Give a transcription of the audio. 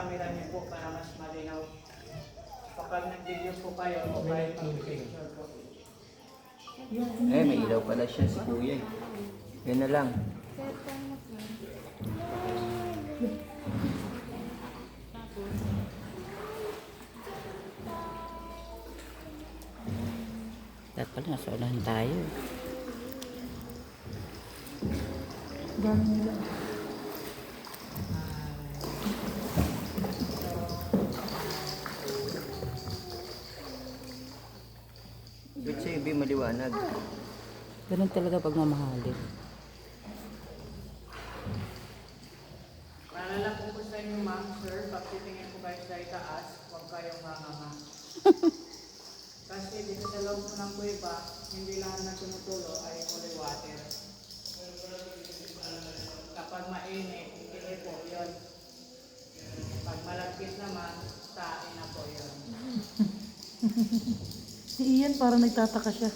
camera niyo po para mas malinaw. Kapag nag-video po kayo, mobile picture po. Eh, may ilaw pala siya si Kuya. Yan na lang. Dapat pala nasa unahan tayo. Gano'n nila. Ba't sa ibi maliwanag? Ganun talaga pag mamahalin. Maalala po po sa inyo, ma'am, sir, pag titingin po kayo sa itaas, huwag kayong manganga. Kasi dito sa loob po ng kuweba, hindi lahat na tumutulo ay fully water. Kapag mainit, hindi po yun. Pag malagkit naman, tain na po yun. Si Ian parang nagtataka siya.